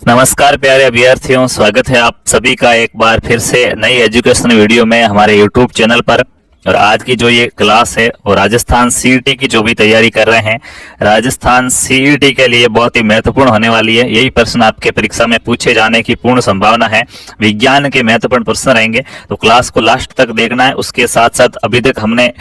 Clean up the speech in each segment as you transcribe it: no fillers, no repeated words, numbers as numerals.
नमस्कार प्यारे अभ्यर्थियों, स्वागत है आप सभी का एक बार फिर से नई एजुकेशन वीडियो में हमारे YouTube चैनल पर। और आज की जो ये क्लास है वो राजस्थान सीईटी की जो भी तैयारी कर रहे हैं, राजस्थान सीईटी के लिए बहुत ही महत्वपूर्ण होने वाली है। यही प्रश्न आपके परीक्षा में पूछे जाने की पूर्ण संभावना है। विज्ञान के महत्वपूर्ण प्रश्न रहेंगे, तो क्लास को लास्ट तक देखना है। उसके साथ साथ अभी तक हमने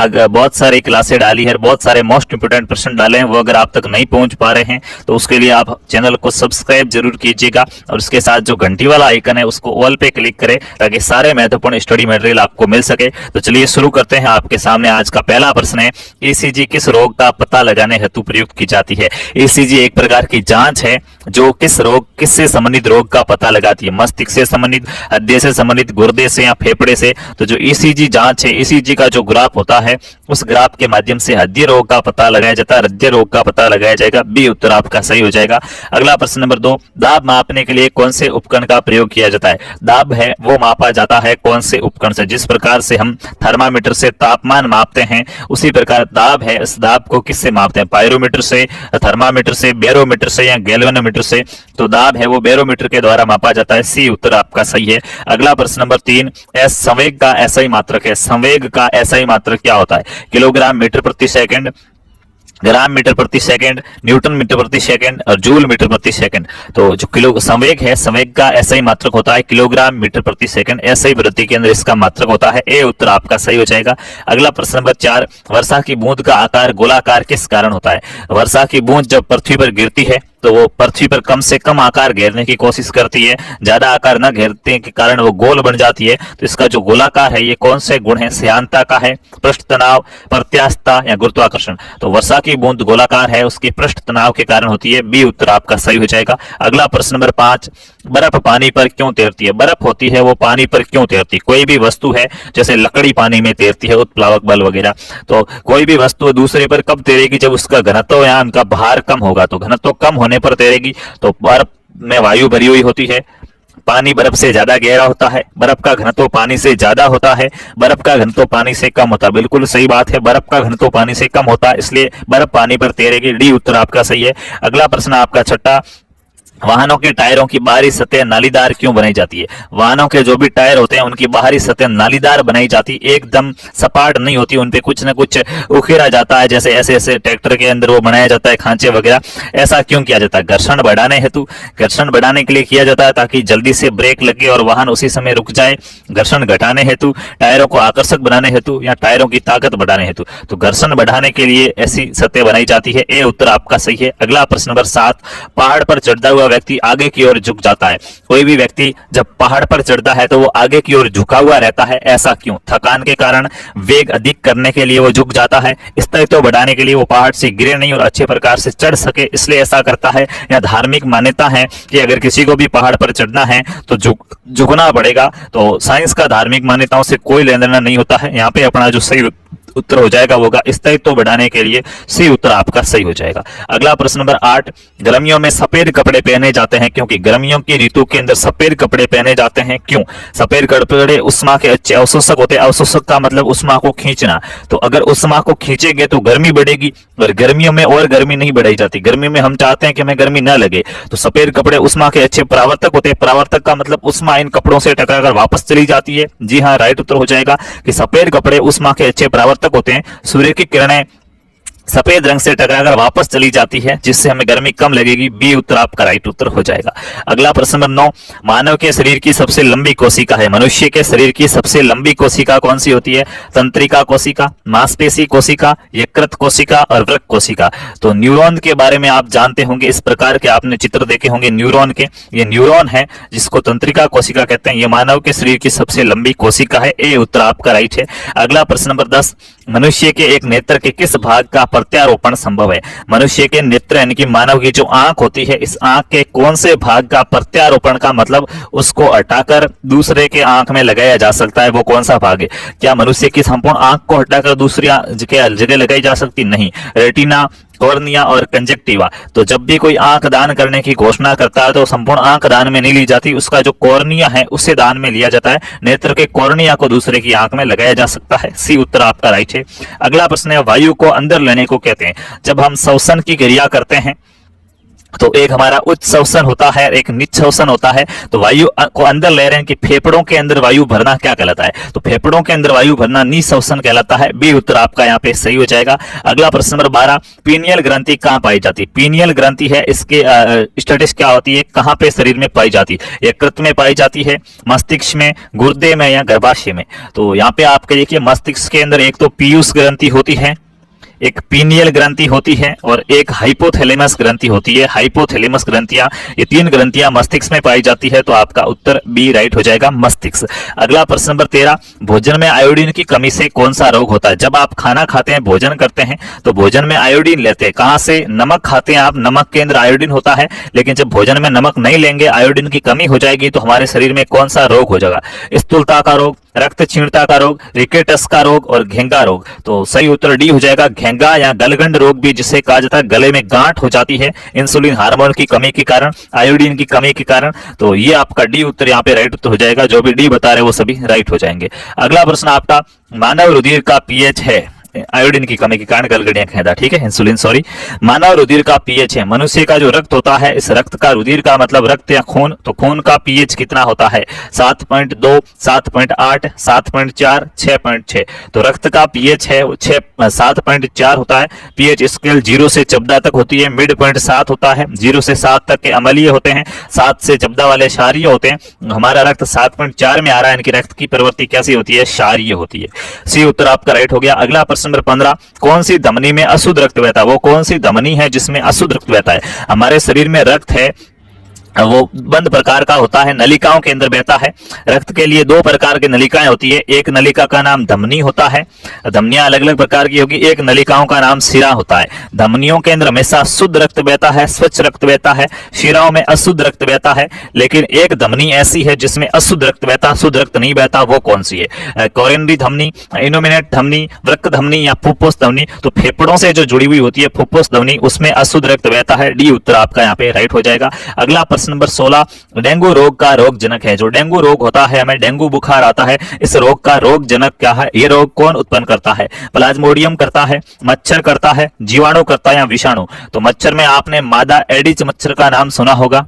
बहुत सारी क्लासें डाली है, बहुत सारे मोस्ट इंपोर्टेंट प्रश्न डाले हैं, वो अगर आप तक नहीं पहुंच पा रहे हैं तो उसके लिए आप चैनल को सब्सक्राइब जरूर कीजिएगा और उसके साथ जो घंटी वाला आइकन है उसको ऑल पे क्लिक करें ताकि सारे महत्वपूर्ण स्टडी मटेरियल आपको मिल सके। तो चलिए शुरू करते हैं। आपके सामने आज का पहला प्रश्न है, ईसीजी किस रोग का पता लगाने हेतु प्रयुक्त की जाती है। ईसीजी एक प्रकार की जांच है जो किससे संबंधित रोग का पता लगाती है। मस्तिष्क से संबंधित, हृदय से संबंधित, गुर्दे से या फेफड़े से। तो जो ईसीजी जांच है, ईसीजी का जो ग्राफ होता है उस ग्राफ के माध्यम से हृदय रोग का पता लगाया जाता है, हृदय रोग का पता लगाया जाएगा। बी उत्तर आपका सही हो जाएगा। अगला प्रश्न नंबर 2, दाब मापने के लिए कौन से उपकरण का प्रयोग किया जाता है। दाब है वो मापा जाता है कौन से उपकरण से। जिस प्रकार से हम थर्मामीटर से तापमान मापते हैं उसी प्रकार दाब है, इस दाब को किससे मापते हैं। पायरोमीटर से, थर्मामीटर से, बैरोमीटर से या गैल्वेनोमीटर से। तो दाब है वो बैरोमीटर के द्वारा मापा जाता है। सी उत्तर आपका सही है। अगला प्रश्न नंबर 3, संवेग का एसआई मात्रक है। संवेग का एसआई मात्रक क्या होता है। किलोग्राम मीटर प्रति सेकंड, ग्राम मीटर प्रति सेकंड, न्यूटन मीटर प्रति सेकंड और जूल मीटर प्रति सेकंड। तो जो किलो संवेग है, संवेग का एसआई मात्रक होता है किलोग्राम मीटर प्रति सेकंड। एसआई वृद्धि के अंदर इसका मात्रक होता है। ए उत्तर आपका सही हो जाएगा। अगला प्रश्न नंबर 4, वर्षा की बूंद का आकार गोलाकार किस कारण होता है। वर्षा की बूंद जब पृथ्वी पर गिरती है तो वो पृथ्वी पर कम से कम आकार घेरने की कोशिश करती है, ज्यादा आकार न घेरने के कारण वो गोल बन जाती है। तो इसका जो गोलाकार है ये कौन से गुण है। श्यानता का है, पृष्ठ तनाव, प्रत्यास्थता या गुरुत्वाकर्षण। तो वर्षा की बूंद गोलाकार है, उसकी पृष्ठ तनाव के कारण होती है। बी उत्तर आपका सही हो जाएगा। अगला प्रश्न नंबर 5, बर्फ पानी पर क्यों तैरती है। बर्फ होती है वो पानी पर क्यों तैरती है। कोई भी वस्तु है जैसे लकड़ी पानी में तैरती है, उत्प्लावक बल वगैरह। तो कोई भी वस्तु दूसरे पर कब तैरेगी, जब उसका घनत्व या उनका भार कम होगा। तो घनत्व कम होने पर तैरेगी। तो बर्फ में वायु भरी हुई होती है, पानी बर्फ से ज्यादा गहरा होता है, बर्फ का घनत्व पानी से ज्यादा होता है, बर्फ का घनत्व पानी से कम होता है। बिल्कुल सही बात है, बर्फ का घनत्व पानी से कम होता है, इसलिए बर्फ पानी पर तैरेगी। डी उत्तर आपका सही है। अगला प्रश्न आपका छठा, वाहनों के टायरों की बाहरी सतह नालीदार क्यों बनाई जाती है। वाहनों के जो भी टायर होते हैं उनकी बाहरी सतह नालीदार बनाई जाती है, एकदम सपाट नहीं होती, उनपे कुछ न कुछ उखेरा जाता है। जैसे ऐसे ऐसे ट्रैक्टर के अंदर वो बनाया जाता है खांचे वगैरह। ऐसा क्यों किया जाता है। घर्षण बढ़ाने हेतु, घर्षण बढ़ाने के लिए किया जाता है ताकि जल्दी से ब्रेक लगे और वाहन उसी समय रुक जाए। घर्षण घटाने हेतु, टायरों को आकर्षक बनाने हेतु या टायरों की ताकत बढ़ाने हेतु। तो घर्षण बढ़ाने के लिए ऐसी सतह बनाई जाती है। ए उत्तर आपका सही है। अगला प्रश्न नंबर 7, पहाड़ पर चढ़ता हुआ व्यक्ति आगे की ओर झुक जाता है। कोई भी व्यक्ति जब पहाड़ पर चढ़ता है तो वो आगे की ओर झुका हुआ रहता है, ऐसा क्यों। थकान के कारण, वेग अधिक करने के लिए वो झुक जाता है, स्थायित्व बढ़ाने के लिए वो पहाड़ से गिरे नहीं और अच्छे प्रकार से चढ़ सके, इसलिए ऐसा करता है। या धार्मिक मान्यता है कि अगर किसी को भी पहाड़ पर चढ़ना है तो झुकना पड़ेगा। तो साइंस का धार्मिक मान्यताओं से कोई लेना देना नहीं होता है। यहाँ पे अपना जो सही उत्तर हो जाएगा होगा स्थायित्व बढ़ाने के लिए। सी उत्तर आपका सही हो जाएगा। अगला प्रश्न नंबर 8, गर्मियों में सफेद कपड़े पहने जाते हैं क्योंकि। गर्मियों की ऋतु के अंदर सफेद कपड़े पहने जाते हैं क्यों। सफेद कपड़े उष्मा के अच्छे अवशोषक होते हैं। अवशोषक का मतलब उष्मा को खींचना। तो अगर उष्मा को खींचेंगे तो गर्मी बढ़ेगी और गर्मियों में और गर्मी नहीं बढ़ाई जाती। गर्मी में हम चाहते हैं कि हमें गर्मी न लगे, तो सफेद कपड़े उष्मा के अच्छे परावर्तक होते हैं। परावर्तक का मतलब उष्मा इन कपड़ों से टकराकर वापस चली जाती है। जी हाँ, राइट उत्तर हो जाएगा कि सफेद कपड़े उष्मा के अच्छे परावर्तक होते हैं। सूर्य की किरणें सफेद रंग से टकराकर वापस चली जाती है जिससे हमें गर्मी कम लगेगी। बी उत्तर आपका राइट उत्तर हो जाएगा। अगला प्रश्न नंबर 9, मानव के शरीर की सबसे लंबी कोशिका है। मनुष्य के शरीर की सबसे लंबी कोशिका कौन सी होती है। तंत्रिका कोशिका, मांसपेशी कोशिका, यकृत कोशिका और वृक्क कोशिका। तो न्यूरॉन के बारे में आप जानते होंगे, इस प्रकार के आपने चित्र देखे होंगे न्यूरॉन के। ये न्यूरॉन है जिसको तंत्रिका कोशिका कहते हैं। ये मानव के शरीर की सबसे लंबी कोशिका है। ए उत्तर आपका राइट है। अगला प्रश्न नंबर 10, मनुष्य के एक नेत्र के किस भाग का प्रत्यारोपण संभव है। मनुष्य के नेत्र यानी कि मानव की जो आंख होती है, इस आंख के कौन से भाग का प्रत्यारोपण का मतलब उसको हटाकर दूसरे के आंख में लगाया जा सकता है, वो कौन सा भाग है। क्या मनुष्य की संपूर्ण आंख को हटाकर दूसरी जगह लगाई जा सकती। नहीं। रेटिना, कॉर्निया और कंजक्टिवा। तो जब भी कोई आंख दान करने की घोषणा करता है तो संपूर्ण आंख दान में नहीं ली जाती, उसका जो कॉर्निया है उसे दान में लिया जाता है। नेत्र के कॉर्निया को दूसरे की आंख में लगाया जा सकता है। सी उत्तर आपका राइट है। अगला प्रश्न है, वायु को अंदर लेने को कहते हैं। जब हम श्वसन की क्रिया करते हैं तो एक हमारा उच्च श्वसन होता है, एक निच श्वसन होता है। तो वायु को अंदर ले रहे हैं कि फेफड़ों के अंदर वायु भरना क्या कहलाता है, तो फेफड़ों के अंदर वायु भरना निश्वसन कहलाता है। बी उत्तर आपका यहाँ पे सही हो जाएगा। अगला प्रश्न नंबर 12, पीनियल ग्रंथि कहाँ पाई जाती है? पीनियल ग्रंथि है, इसके स्टेटस क्या होती है, कहाँ पे शरीर में पाई जाती है? यकृत में पाई जाती है, मस्तिष्क में, गुर्दे में या गर्भाशय में? तो यहाँ पे आपके देखिए मस्तिष्क के अंदर एक तो पीयूष ग्रंथि होती है, एक पीनियल ग्रंथि होती है और एक हाइपोथैलेमस ग्रंथि होती है। हाइपोथैलेमस ग्रंथियां, ये तीन ग्रंथियां मस्तिष्क में पाई जाती है। तो आपका उत्तर बी राइट हो जाएगा, मस्तिष्क। अगला प्रश्न नंबर 13, भोजन में आयोडीन की कमी से कौन सा रोग होता है? जब आप खाना खाते हैं, भोजन करते हैं, तो भोजन में आयोडीन लेते हैं, कहां से? नमक खाते हैं आप, नमक के अंदर आयोडीन होता है। लेकिन जब भोजन में नमक नहीं लेंगे, आयोडीन की कमी हो जाएगी, तो हमारे शरीर में कौन सा रोग हो जाएगा? स्थूलता का रोग, रक्त क्षीणता का रोग, रिकेटस का रोग और घेंगा रोग। तो सही उत्तर डी हो जाएगा, घेंगा या गलगंड रोग भी जिसे कहा जाता है, गले में गांठ हो जाती है इंसुलिन हार्मोन की कमी के कारण, आयोडीन की कमी के कारण। तो ये आपका डी उत्तर यहाँ पे राइट उत्तर हो जाएगा। जो भी डी बता रहे वो सभी राइट हो जाएंगे। अगला प्रश्न आपका, मानव रुधिर का पीएच है, आयोडीन की कमी के कारण गलगंडियां खेदा, ठीक है, इंसुलिन सॉरी। मानव रुधिर का पीएच है, मनुष्य का जो रक्त होता है, इस रक्त का, रुधिर का मतलब रक्त या खून, तो खून का पीएच कितना होता है? 7.2, 7.8, 7.4, 6.6। तो रक्त का पीएच है 7.4 होता है। पीएच स्केल 0 से 14 तक होती है, मिड पॉइंट 7 होता है, 0 से 7 तक के अम्लीय होते हैं, 7 से 14 वाले क्षारीय होते हैं। हमारा रक्त 7.4 में आ रहा है, इनकी रक्त की प्रवृत्ति कैसी होती है? क्षारीय होती है। सी उत्तर आपका राइट हो गया। अगला प्रश्न नंबर 15, कौन सी धमनी में अशुद्ध रक्त बहता है? वो कौन सी धमनी है जिसमें अशुद्ध रक्त बहता है? हमारे शरीर में रक्त है, वो बंद प्रकार का होता है, नलिकाओं के अंदर बहता है। रक्त के लिए दो प्रकार की नलिकाएं होती है, एक नलिका का नाम धमनी होता है, धमनियां अलग अलग प्रकार की होगी, एक नलिकाओं का नाम शिरा होता है। धमनियों के अंदर हमेशा शुद्ध रक्त बहता है, स्वच्छ रक्त बहता है, शिराओं में अशुद्ध रक्त बहता है। लेकिन एक धमनी ऐसी है जिसमें अशुद्ध रक्त बहता, शुद्ध रक्त नहीं बहता, वो कौन सी है? कोरोनरी धमनी, इनोमिनेट धमनी, वृक्क धमनी या फुफ्फुस धमनी? तो फेफड़ों से जो जुड़ी हुई होती है फुफ्फुस धमनी, उसमें अशुद्ध रक्त बहता है। डी उत्तर आपका यहाँ पे राइट हो जाएगा। अगला प्रश्न नंबर 16, डेंगू रोग का रोग जनक है। जो डेंगू रोग होता है, हमें डेंगू बुखार आता है, इस रोग का रोग जनक क्या है? ये रोग कौन उत्पन्न करता है? प्लाज्मोडियम करता है, मच्छर करता है, जीवाणु करता है या विषाणु? तो मच्छर में आपने मादा एडिज मच्छर का नाम सुना होगा,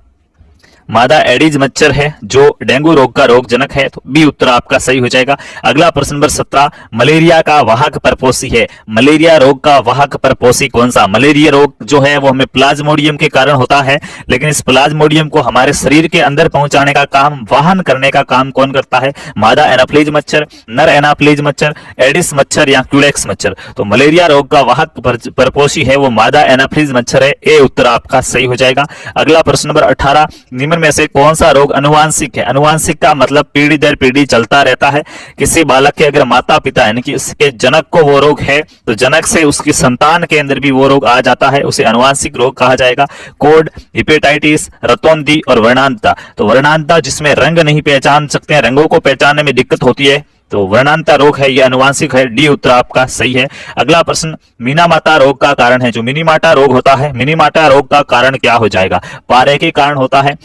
मादा एडिज मच्छर है जो डेंगू रोग का रोग जनक है। तो बी उत्तर आपका सही हो जाएगा। अगला प्रश्न नंबर 17, मलेरिया का वाहक परपोषी है। मलेरिया रोग का वाहक परपोषी कौन सा? मलेरिया रोग जो है वो हमें प्लाज्मोडियम के कारण होता है, लेकिन इस प्लाज्मोडियम को हमारे शरीर के अंदर पहुंचाने का काम, वाहन करने का काम कौन करता है? मादा एनाफ्लीज मच्छर, नर एनाफ्लीज मच्छर, एडिस मच्छर या क्यूलेक्स मच्छर? तो मलेरिया रोग का वाहक परपोषी है वो मादा एनाफ्लीज मच्छर है। ए उत्तर आपका सही हो जाएगा। अगला प्रश्न नंबर 18, निम्न में से कौन सा रोग अनुवांशिक है? अनुवांशिक का मतलब पीढ़ी दर पीढ़ी चलता रहता है। किसी बालक के अगर माता पिता यानी कि उसके जनक को वो रोग है, तो जनक से उसकी संतान के अंदर भी वो रोग आ जाता है, उसे अनुवांशिक रोग कहा जाएगा। कोड, हेपेटाइटिस, रतौंधी और वर्णांतता। तो वर्णांतता जिसमें रंग नहीं पहचान सकते हैं, रंगों को पहचानने में दिक्कत होती है, तो वर्णांतता रोग है, यह अनुवांशिक है। डी उत्तर आपका सही है। अगला प्रश्न, मीनामाता रोग का कारण है। जो मिनीमाटा रोग होता है, मिनीमाटा रोग का कारण क्या हो जाएगा? पारे के कारण होता है,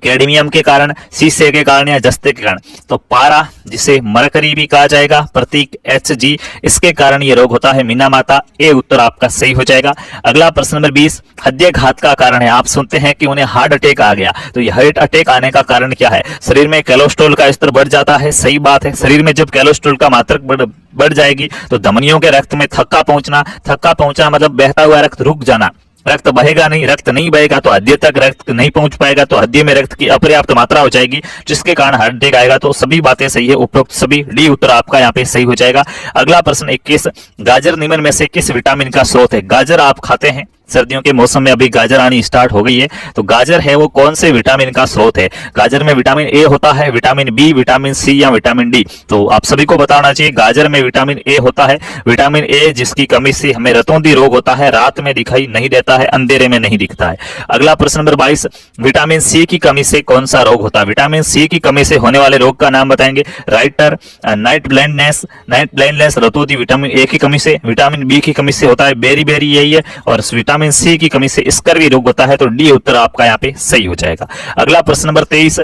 कैडमियम के कारण, शीशे के कारण या जस्ते के कारण? तो पारा, जिसे मरकरी भी कहा जाएगा, प्रतीक Hg, इसके कारण ये रोग होता है मीनामाता। ए उत्तर आपका सही हो जाएगा। अगला प्रश्न नंबर 20, हृदयघात का कारण है। आप सुनते हैं कि उन्हें हार्ट अटैक आ गया, तो ये हार्ट अटैक आने का कारण क्या है? शरीर में कोलेस्ट्रॉल का स्तर बढ़ जाता है, सही बात है। शरीर में जब कोलेस्ट्रॉल का मात्रा बढ़ जाएगी तो धमनियों के रक्त में थक्का पहुंचना मतलब बहता हुआ रक्त रुक जाना, रक्त बहेगा नहीं, रक्त नहीं बहेगा तो हृदय तक रक्त नहीं पहुंच पाएगा, तो हृदय में रक्त की अपर्याप्त मात्रा हो जाएगी, जिसके कारण हार्ट अटैक आएगा। तो सभी बातें सही है, उपरोक्त सभी। डी उत्तर आपका यहाँ पे सही हो जाएगा। अगला प्रश्न 21, गाजर निम्न में से किस विटामिन का स्रोत है? गाजर आप खाते हैं, सर्दियों के मौसम में अभी गाजर आनी स्टार्ट हो गई है, तो गाजर है वो कौन से विटामिन का स्रोत है? गाजर में विटामिन ए होता है, विटामिन बी, विटामिन सी या विटामिन डी? तो आप सभी को बताना चाहिए, गाजर में विटामिन ए होता है। विटामिन ए जिसकी कमी से हमें रतौंधी रोग होता है, रात में दिखाई नहीं देता है, अंधेरे में नहीं दिखता है। अगला प्रश्न नंबर 22, विटामिन सी की कमी से कौन सा रोग होता है? विटामिन सी की कमी से होने वाले रोग का नाम बताएंगे। राइटर, नाइट ब्लाइंडनेस रतौंधी विटामिन ए की कमी से, विटामिन बी की कमी से होता है बेरी यही है, और विटामिन सी की कमी से स्कर्वी रोग होता है। तो डी उत्तर आपका यहाँ पे सही हो जाएगा। अगला प्रश्न नंबर 23,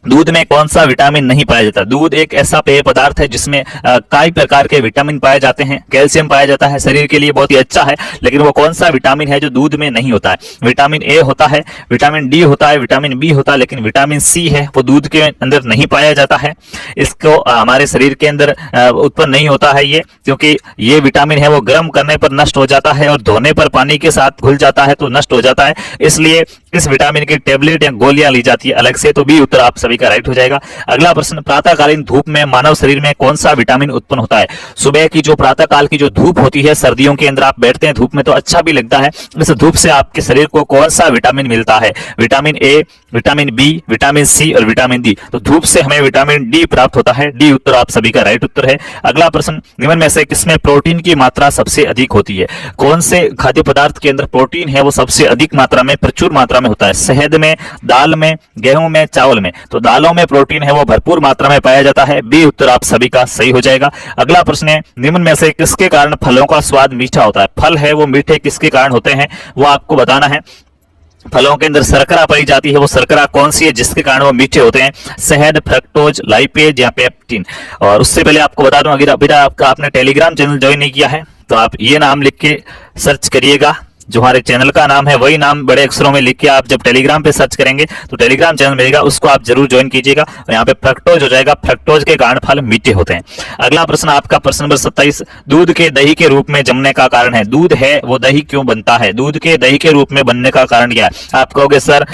दूध में कौन सा विटामिन नहीं पाया जाता? दूध एक ऐसा पेय पदार्थ है जिसमें कई प्रकार के विटामिन पाए जाते हैं, कैल्शियम पाया जाता है, शरीर के लिए बहुत ही अच्छा है। लेकिन वो कौन सा विटामिन है जो दूध में नहीं होता है? विटामिन ए होता है, विटामिन डी होता है, विटामिन बी होता है, लेकिन विटामिन सी है वो दूध के अंदर नहीं पाया जाता है। इसको हमारे शरीर के अंदर उत्पन्न नहीं होता है ये, क्योंकि ये विटामिन है वो गर्म करने पर नष्ट हो जाता है और धोने पर पानी के साथ घुल जाता है तो नष्ट हो जाता है। इसलिए इस विटामिन की टेबलेट या गोलियां ली जाती है अलग से। तो बी उत्तर आप सभी का राइट हो जाएगा। अगला प्रश्न, प्रातःकालीन धूप में मानव शरीर में कौन सा विटामिन उत्पन्न होता है? सुबह की जो प्रातःकाल की जो धूप होती है, सर्दियों के अंदर आप बैठते हैं धूप में तो अच्छा भी लगता है, इस धूप से आपके शरीर को कौन सा विटामिन मिलता है? Vitamin A, vitamin B, vitamin C और विटामिन डी। तो धूप से हमें विटामिन डी प्राप्त होता है। डी उत्तर आप सभी का राइट उत्तर है। अगला प्रश्न, निम्न में से किसमें प्रोटीन की मात्रा सबसे अधिक होती है? कौन से खाद्य पदार्थ के अंदर प्रोटीन है वो सबसे अधिक मात्रा में, प्रचुर मात्रा में होता है? शहद में, दाल में, गेहूं में, चावल में। तो दालों में प्रोटीन है वो भरपूर मात्रा में पाया जाता है। बी उत्तर आप सभी का सही हो जाएगा। अगला प्रश्न है, निम्न में से किसके कारण फलों का स्वाद मीठा होता है? फल है वो मीठे किसके कारण होते हैं वो आपको बताना है। फलों के अंदर शर्करा पाई जाती है, वो शर्करा कौन सी है जिसके कारण वो मीठे होते हैं? शहद, फ्रक्टोज, लाइपेज या पेप्टिन। और उससे पहले आपको बता दूं, अगर अभी आपने टेलीग्राम चैनल ज्वाइन नहीं किया है तो आप ये नाम लिख के सर्च करिएगा, जो हमारे चैनल का नाम है वही नाम बड़े अक्षरों में लिख के आप जब टेलीग्राम पे सर्च करेंगे तो टेलीग्राम चैनल मिलेगा, उसको आप जरूर ज्वाइन कीजिएगा। और यहाँ पे फ्रक्टोज हो जाएगा, फ्रक्टोज के कारण फल मीठे होते हैं। अगला प्रश्न आपका प्रश्न नंबर 27, दूध के दही के रूप में जमने का कारण है? दूध है वो दही क्यों बनता है? दूध के दही के रूप में बनने का कारण क्या है? आप कहोगे सर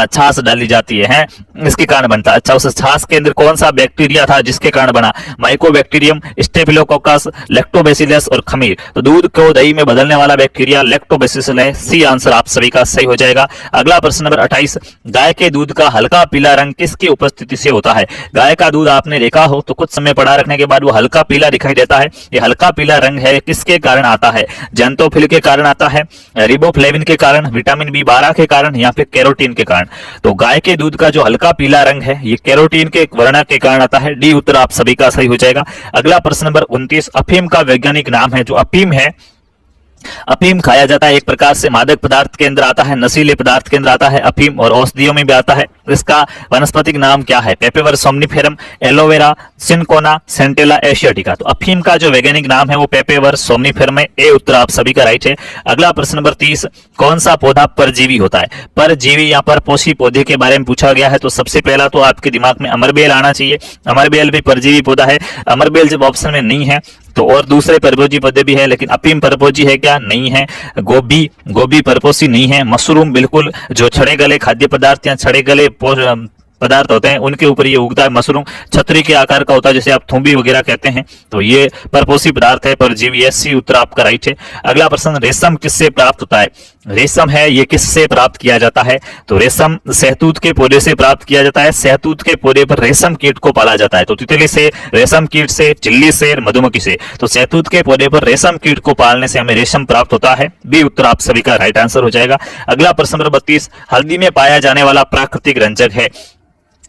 छाछ डाली जाती है, इसके कारण बनता है। अच्छा, उस छाछ के अंदर कौन सा बैक्टीरिया था जिसके कारण बना? माइकोबैक्टीरियम, स्टेफिलोकोकस, लैक्टोबैसिलस और खमीर। तो दूध को दही में बदलने वाला बैक्टीरिया लैक्टोबैसिलस है। सी आंसर आप सभी का सही हो जाएगा। अगला प्रश्न नंबर 28, गाय के दूध का हल्का पीला रंग किसकी उपस्थिति से होता है? गाय का दूध आपने देखा हो तो कुछ समय पड़ा रखने के बाद वो हल्का पीला दिखाई देता है। ये हल्का पीला रंग है किसके कारण आता है? जेंटोफिल के कारण आता है, रिबोफ्लेविन के कारण, विटामिन B12 के कारण या फिर कैरोटीन के कारण? तो गाय के दूध का जो हल्का पीला रंग है ये कैरोटीन के वर्ण के कारण आता है। डी उत्तर आप सभी का सही हो जाएगा। अगला प्रश्न नंबर 29, अफीम का वैज्ञानिक नाम है? जो अफीम है, अफीम खाया जाता है, एक प्रकार से मादक पदार्थ के अंदर आता है, नशीले पदार्थ के अंदर आता है अफीम, और औषधियों में भी आता है। इसका वनस्पतिक नाम क्या है? पेपेवर सोमनिफेरम, एलोवेरा, सिनकोना, सेंटेला एशियाटिका। तो अफीम का जो वैज्ञानिक नाम है वो पेपेवर सोमनिफेरम है। ए उत्तर आप सभी का राइट है। अगला प्रश्न नंबर 30, कौन सा पौधा परजीवी होता है? परजीवी या परपोषी पौधे के बारे में पूछा गया है तो सबसे पहला तो आपके दिमाग में अमरबेल आना चाहिए। अमरबेल भी परजीवी पौधा है। अमरबेल जब ऑप्शन में नहीं है तो और दूसरे परपोषी पौधे भी है, लेकिन अफीम परपोषी है क्या? नहीं है। गोभी परपोषी नहीं है। मशरूम बिल्कुल, जो छड़े गले खाद्य पदार्थ या छड़े गले पदार्थ होते हैं उनके ऊपर ये उगता है। मशरूम छतरी के आकार का होता है, जैसे आप थूंबी वगैरह कहते हैं, तो ये परपोषी पदार्थ है, परजीवी। सी उत्तर आपका राइट है। अगला प्रश्न, रेशम किससे प्राप्त होता है? रेशम है ये किससे प्राप्त किया जाता है? तो रेशम सहतूत के पौधे से प्राप्त किया जाता है। सहतूत के पौधे पर रेशम कीट को पाला जाता है। तो तितली से, रेशम कीट से, चिल्ली से, मधुमक्खी से। तो सहतूत के पौधे पर रेशम कीट को पालने से हमें रेशम प्राप्त होता है। बी उत्तर आप सभी का राइट आंसर हो जाएगा। अगला प्रश्न नंबर 32, हल्दी में पाया जाने वाला प्राकृतिक रंजक है?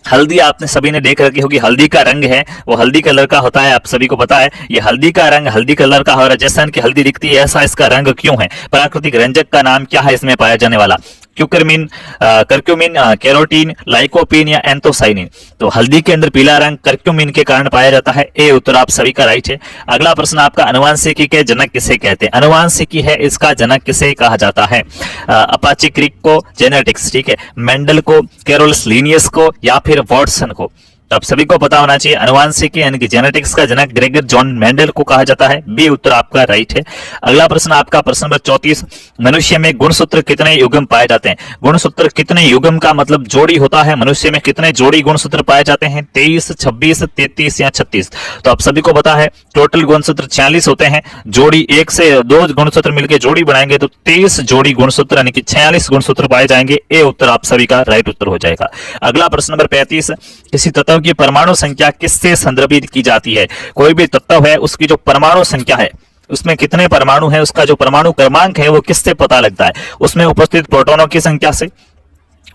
हल्दी आपने सभी ने देख रखी होगी, हल्दी का रंग है वो हल्दी कलर का होता है, आप सभी को पता है। ये हल्दी का रंग हल्दी कलर का हो रहा है, जैसा कि हल्दी दिखती है ऐसा इसका रंग क्यों है? प्राकृतिक रंजक का नाम क्या है इसमें पाया जाने वाला? क्यूकरमिन, करक्यूमिन, कैरोटीन, लाइकोपीन या एंथोसाइनिन। तो हल्दी के अंदर पीला रंग करक्यूमिन के कारण पाया जाता है। ए उत्तर आप सभी का राइट है। अगला प्रश्न आपका, अनुवांशिकी के जनक किसे कहते हैं? अनुवांशिकी है इसका जनक किसे कहा जाता है? अपाची क्रिक को, जेनेटिक्स, ठीक है, मेंडल को, कैरोलस लीनियस को या फिर वॉटसन को? तो आप सभी को पता होना चाहिए, अनुवांशिकी यानी कि जेनेटिक्स का जनक ग्रेगर जॉन मेंडल को कहा जाता है। बी उत्तर आपका राइट है। अगला प्रश्न आपका प्रश्न नंबर 34, मनुष्य में गुणसूत्र कितने युग्म पाए जाते हैं? गुणसूत्र कितने युग्म का मतलब जोड़ी होता है? मनुष्य में कितने जोड़ी गुणसूत्र पाए जाते हैं? 23, 26, 33 या 36? तो आप सभी को पता है टोटल गुणसूत्र 46 होते हैं। जोड़ी, एक से दो गुणसूत्र मिलकर जोड़ी बनाएंगे तो 23 जोड़ी गुणसूत्र यानी कि 46 गुणसूत्र पाए जाएंगे। ए उत्तर आप सभी का राइट उत्तर हो जाएगा। अगला प्रश्न नंबर 35, किसी तत्व की परमाणु संख्या किससे संदर्भित की जाती है? कोई भी तत्व है उसकी जो परमाणु संख्या है, उसमें कितने परमाणु है, उसका जो परमाणु क्रमांक है वो किससे पता लगता है? उसमें उपस्थित प्रोटॉनों की संख्या से,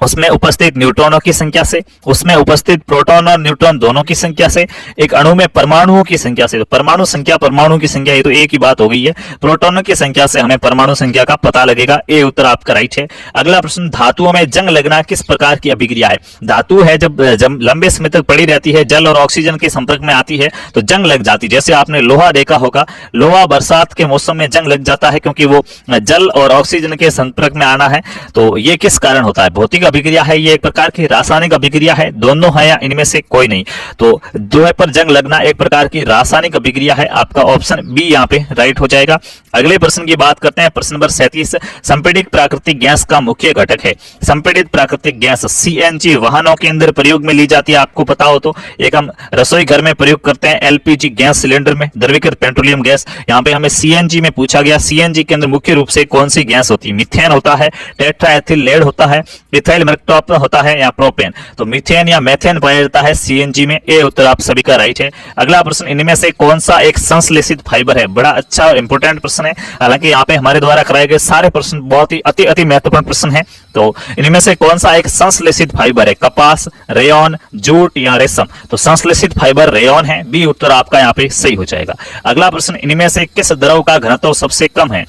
उसमें उपस्थित न्यूट्रॉनों की संख्या से, उसमें उपस्थित प्रोटॉन और न्यूट्रॉन दोनों की संख्या से, एक अणु में परमाणुओं की संख्या से। तो परमाणु की संख्या ये तो एक ही बात हो गई है। प्रोटॉनों की संख्या से हमें परमाणु संख्या का पता लगेगा। ए उत्तर आपका राइट है। अगला प्रश्न, धातुओं में जंग लगना किस प्रकार की अभिक्रिया है? धातु है जब लंबे समय तक पड़ी रहती है, जल और ऑक्सीजन के संपर्क में आती है तो जंग लग जाती है। जैसे आपने लोहा देखा होगा, लोहा बरसात के मौसम में जंग लग जाता है क्योंकि वो जल और ऑक्सीजन के संपर्क में आना है। तो ये किस कारण होता है? भौतिक अभिक्रिया है, ये एक प्रकार की रासायनिक अभिक्रिया है, दोनों है या इनमें से कोई नहीं? तो लोहे पर जंग लगना एक प्रकार की रासायनिक अभिक्रिया है। आपका ऑप्शन बी यहाँ पे राइट हो जाएगा। अगले प्रश्न की बात करते हैं, प्रश्न नंबर 37। संपीड़ित प्राकृतिक गैस का मुख्य घटक है। संपीड़ित प्राकृतिक गैस सीएनजी वाहनों के अंदर प्रयोग में ली जाती है, आपको पता हो तो। एक हम रसोई घर में प्रयोग करते हैं एलपीजी गैस सिलेंडर में, द्रवीकृत पेट्रोलियम गैस। यहाँ पे हमें सीएनजी में पूछा गया, सीएनजी के अंदर मुख्य रूप से कौन सी गैस होती है? मीथेन होता है, टेट्राएथिल लेड होता है, इथाइल मेर्कटॉप होता है या प्रोपेन? तो मीथेन या मेथेन पाया जाता है सीएनजी में। ए उत्तर आप सभी का राइट है। अगला प्रश्न, इनमें से कौन सा एक संश्लेषित फाइबर है? बड़ा अच्छा और इंपोर्टेंट प्रश्न है। हालांकि यहाँ पे हमारे द्वारा कराए गए सारे प्रश्न बहुत ही अति महत्वपूर्ण प्रश्न है। तो इनमें से कौन सा एक संश्लेषित फाइबर है? कपास, रेयॉन, जूट या रेशम? तो संश्लेषित फाइबर रेयॉन है। बी उत्तर आपका यहाँ पे सही हो जाएगा। अगला प्रश्न, इनमें से किस द्रव का घनत्व सबसे कम है?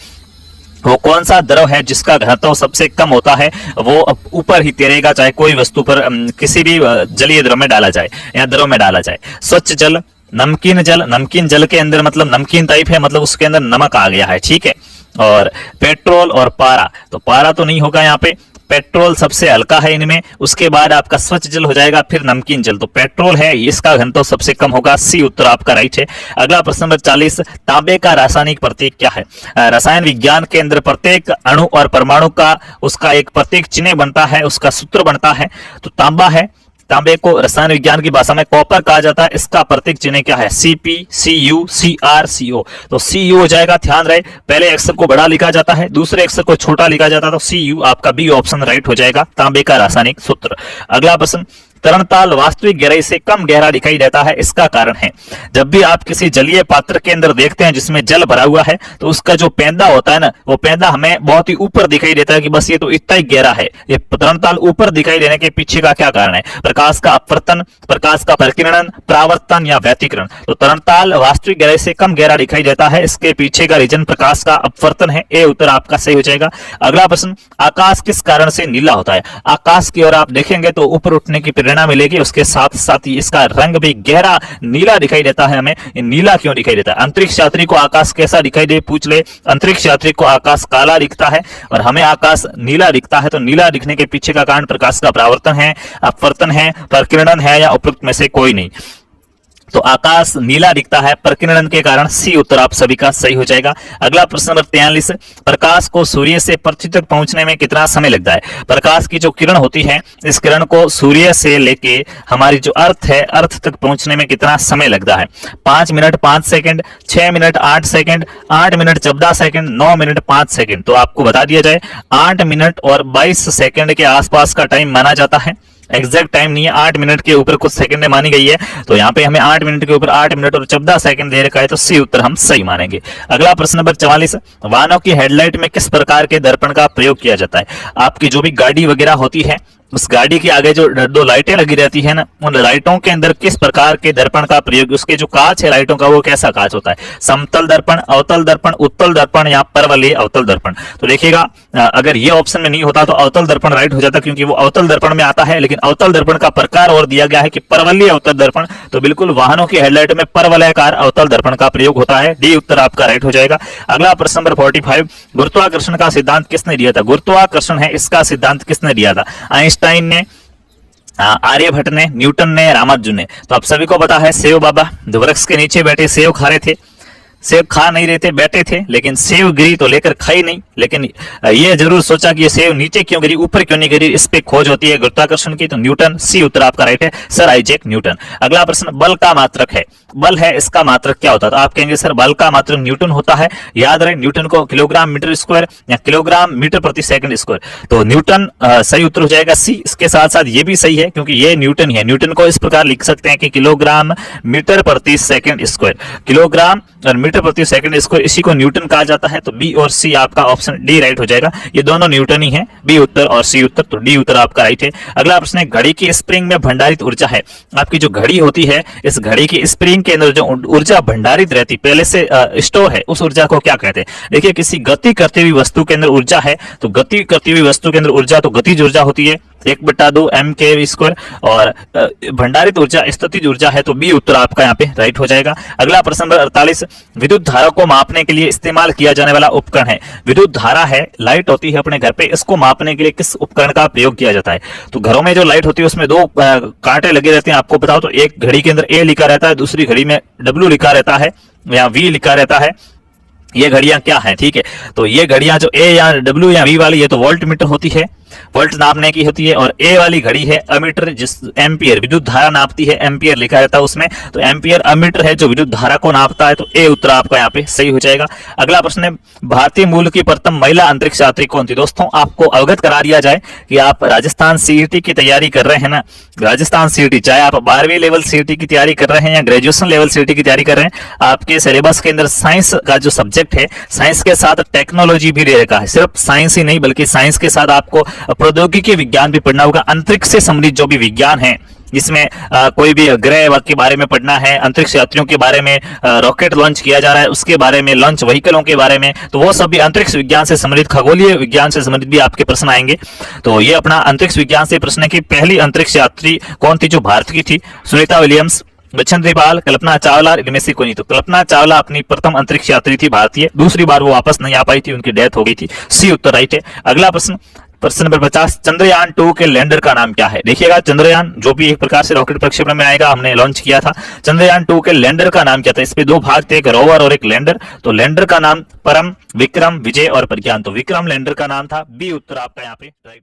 वो कौन सा द्रव है जिसका घनत्व सबसे कम होता है? वो ऊपर ही तैरेगा, चाहे कोई वस्तु पर किसी भी जलीय द्रव में डाला जाए या द्रव में डाला जाए। स्वच्छ जल, नमकीन जल। नमकीन जल के अंदर मतलब नमकीन टाइप है, मतलब उसके अंदर नमक आ गया है, ठीक है। और पेट्रोल और पारा, तो पारा तो नहीं होगा यहाँ पे, पेट्रोल सबसे हल्का है इनमें। उसके बाद आपका स्वच्छ जल हो जाएगा, फिर नमकीन जल। तो पेट्रोल है, इसका घनत्व सबसे कम होगा। सी उत्तर आपका राइट है। अगला प्रश्न नंबर 40, तांबे का रासायनिक प्रतीक क्या है? रसायन विज्ञान के अंदर प्रत्येक अणु और परमाणु का उसका एक प्रतीक चिन्ह बनता है, उसका सूत्र बनता है। तो तांबा है, तांबे को रसायन विज्ञान की भाषा में कॉपर कहा जाता है। इसका प्रतीक चिन्ह क्या है? Cp, Cu, Cr, Co। तो Cu हो जाएगा। ध्यान रहे, पहले अक्षर को बड़ा लिखा जाता है, दूसरे अक्षर को छोटा लिखा जाता है। तो Cu आपका बी ऑप्शन राइट हो जाएगा, तांबे का रासायनिक सूत्र। अगला प्रश्न, तरणताल वास्तविक गहराई से कम गहरा दिखाई देता है, इसका कारण है? जब भी आप किसी जलीय पात्र के अंदर देखते हैं जिसमें जल भरा हुआ है, तो उसका जो पेंदा होता है ना, वो पेंदा हमें बहुत ही ऊपर दिखाई देता है कि बस ये तो इतना ही गहरा है। ये तरणताल ऊपर दिखाई देने के पीछे का क्या कारण है? प्रकाश का अपवर्तन, प्रकाश का परिकिरण, परावर्तन या व्यतिकरण? तो तरणताल वास्तविक गहराई से कम गहरा दिखाई देता है, इसके पीछे का रीजन प्रकाश का अपवर्तन है। ए उत्तर आपका सही हो जाएगा। अगला प्रश्न, आकाश किस कारण से नीला होता है? आकाश की ओर आप देखेंगे तो ऊपर उठने की प्रेरणा मिलेगी, उसके साथ साथ ही इसका रंग भी गहरा नीला दिखाई देता है हमें। नीला क्यों दिखाई देता है? अंतरिक्ष यात्री को आकाश कैसा दिखाई दे, पूछ ले। अंतरिक्ष यात्री को आकाश काला दिखता है और हमें आकाश नीला दिखता है। तो नीला दिखने के पीछे का कारण प्रकाश का परावर्तन है, अपवर्तन है, परिकिरण है या उपरोक्त में से कोई नहीं? तो आकाश नीला दिखता है प्रकीर्णन के कारण। सी उत्तर आप सभी का सही हो जाएगा। अगला प्रश्न नंबर 43, प्रकाश को सूर्य से पृथ्वी तक पहुंचने में कितना समय लगता है? प्रकाश की जो किरण होती है, इस किरण को सूर्य से लेके हमारी जो अर्थ है, अर्थ तक पहुंचने में कितना समय लगता है? 5 minute 5 second, 6 minute 8 second, 8 minute 14 second, 9 minute 5 second? तो आपको बता दिया जाए 8 मिनट और 22 सेकंड के आसपास का टाइम माना जाता है। एग्जैक्ट टाइम नहीं है, 8 मिनट के ऊपर कुछ सेकंड मानी गई है। तो यहाँ पे हमें 8 मिनट के ऊपर 8 मिनट और 14 सेकंड दे रखा है, तो सी उत्तर हम सही मानेंगे। अगला प्रश्न नंबर 44, वाहनों की हेडलाइट में किस प्रकार के दर्पण का प्रयोग किया जाता है? आपकी जो भी गाड़ी वगैरह होती है, उस गाड़ी के आगे जो 2 लाइटें लगी रहती है ना, उन लाइटों के अंदर किस प्रकार के दर्पण का प्रयोग, उसके जो कांच है लाइटों का, वो कैसा कांच होता है? समतल दर्पण, अवतल दर्पण, उत्तल दर्पण या परवलयी अवतल दर्पण? तो देखिएगा, अगर ये ऑप्शन में नहीं होता तो अवतल दर्पण राइट हो जाता, क्योंकि वो अवतल दर्पण में आता है। लेकिन अवतल दर्पण का प्रकार और दिया गया है कि परवलयी अवतल दर्पण। तो बिल्कुल वाहनों की हेडलाइट में परवलयाकार अवतल दर्पण का प्रयोग होता है। डी उत्तर आपका राइट हो जाएगा। अगला प्रश्न नंबर 45, गुरुत्वाकर्षण का सिद्धांत किसने दिया था? गुरुत्वाकर्षण है, इसका सिद्धांत किसने दिया था? आइंस्टाइन ने, आर्यभट्ट ने, न्यूटन ने, रामानुजन ने? तो आप सभी को पता है, सेव बाबा वृक्ष के नीचे बैठे सेव खा रहे थे, सेब खा नहीं रहे थे, बैठे थे, लेकिन सेब गिरी तो लेकर खाई नहीं। लेकिन ये जरूर सोचा कि ये सेब नीचे क्यों गिरी, ऊपर क्यों नहीं गिरी, इस पे खोज होती है गुरुत्वाकर्षण की। तो न्यूटन, सी उत्तर आपका राइट है, सर आइजैक न्यूटन। अगला प्रश्न, बल का मात्रक है, बल है, इसका मात्रक क्या होता है? तो आप कहेंगे सर बल का मात्रक न्यूटन होता है। याद रहे, न्यूटन को किलोग्राम मीटर स्क्वायर या किलोग्राम मीटर प्रति सेकंड स्क्वायर। तो न्यूटन सही उत्तर हो जाएगा सी। इसके साथ साथ ये भी सही है, क्योंकि ये न्यूटन ही है। न्यूटन को इस प्रकार लिख सकते हैं कि किलोग्राम मीटर प्रति सेकंड स्क्वायर। किलोग्राम और मीटर प्रति सेकंड, इसको इसी को न्यूटन कहा जाता है। तो बी और सी आपका ऑप्शन डी राइट हो जाएगा। ये दोनों न्यूटन ही है, बी उत्तर और सी उत्तर, तो डी उत्तर आपका राइट है। अगला प्रश्न है, घड़ी की स्प्रिंग में भंडारित ऊर्जा है। आपकी जो घड़ी होती है, इस घड़ी की स्प्रिंग के अंदर जो ऊर्जा भंडारित रहती, पहले से स्टोर है, उस ऊर्जा को क्या कहते हैं? देखिए, किसी गति करती हुई वस्तु के अंदर ऊर्जा है, तो गति करती हुई वस्तु के अंदर ऊर्जा तो गतिज ऊर्जा होती है 1/2 m², और भंडारित ऊर्जा स्थितिज ऊर्जा है, तो बी उत्तर आपका यहाँ पे राइट हो जाएगा। अगला प्रश्न नंबर 48, विद्युत धारा को मापने के लिए इस्तेमाल किया जाने वाला उपकरण है। विद्युत धारा है, लाइट होती है अपने घर पे, इसको मापने के लिए किस उपकरण का प्रयोग किया जाता है? तो घरों में जो लाइट होती है उसमें दो कांटे लगे रहते हैं, आपको बताओ। तो एक घड़ी के अंदर ए लिखा रहता है, दूसरी घड़ी में डब्ल्यू लिखा रहता है या वी लिखा रहता है। ये घड़ियां क्या है? ठीक है, तो ये घड़ियां जो ए या डब्ल्यू या वी वाली, ये तो वोल्ट मीटर होती है, वोल्ट नापने की होती है, और ए वाली घड़ी है अमीटर, जिस एम्पियर विद्युत धारा नापती है, एम्पियर लिखा रहता है उसमें, तो एम्पियर अमीटर है जो विद्युत धारा को नापता है, तो ए उत्तर आपका यहाँ पे सही हो जाएगा। अगला प्रश्न है, भारतीय मूल की प्रथम महिला अंतरिक्ष यात्री कौन थी? दोस्तों, आपको अवगत करा दिया जाए कि आप राजस्थान सीईटी की तैयारी कर रहे हैं ना, राजस्थान सीईटी, चाहे आप 12वीं लेवल सीईटी की तैयारी कर रहे हैं या ग्रेजुएशन लेवल सीईटी की तैयारी कर रहे हैं, आपके सिलेबस के अंदर साइंस का जो सब्जेक्ट है, साइंस के साथ टेक्नोलॉजी भी रखा है। सिर्फ साइंस ही नहीं, बल्कि साइंस के साथ आपको प्रौद्योगिकी विज्ञान भी पढ़ना होगा। अंतरिक्ष से संबंधित जो भी विज्ञान है, जिसमें कोई भी ग्रह के बारे में पढ़ना है, अंतरिक्ष यात्रियों के बारे में, रॉकेट लॉन्च किया जा रहा है उसके बारे में, लॉन्च व्हीकलों के बारे में, तो वो सब भी अंतरिक्ष विज्ञान से संबंधित, खगोलीय विज्ञान से संबंधित भी आपके प्रश्न आएंगे। तो ये अपना अंतरिक्ष विज्ञान से प्रश्न है कि पहली अंतरिक्ष यात्री कौन थी जो भारत की थी? सुनीता विलियम्स, बचेंद्र पाल, कल्पना चावला, इनमें से कोई नहीं। तो कल्पना चावला अपनी प्रथम अंतरिक्ष यात्री थी भारतीय, दूसरी बार वो वापस नहीं आ पाई थी, उनकी डेथ हो गई थी। सी उत्तर राइट है। अगला प्रश्न, प्रश्न नंबर 50, चंद्रयान 2 के लैंडर का नाम क्या है? देखिएगा, चंद्रयान जो भी एक प्रकार से रॉकेट प्रक्षेपण में आएगा, हमने लॉन्च किया था। चंद्रयान 2 के लैंडर का नाम क्या था? इसमें दो भाग थे, एक रोवर और एक लैंडर। तो लैंडर का नाम परम, विक्रम, विजय और प्रज्ञान, तो विक्रम लैंडर का नाम था। बी उत्तर आपका यहाँ पे राइट।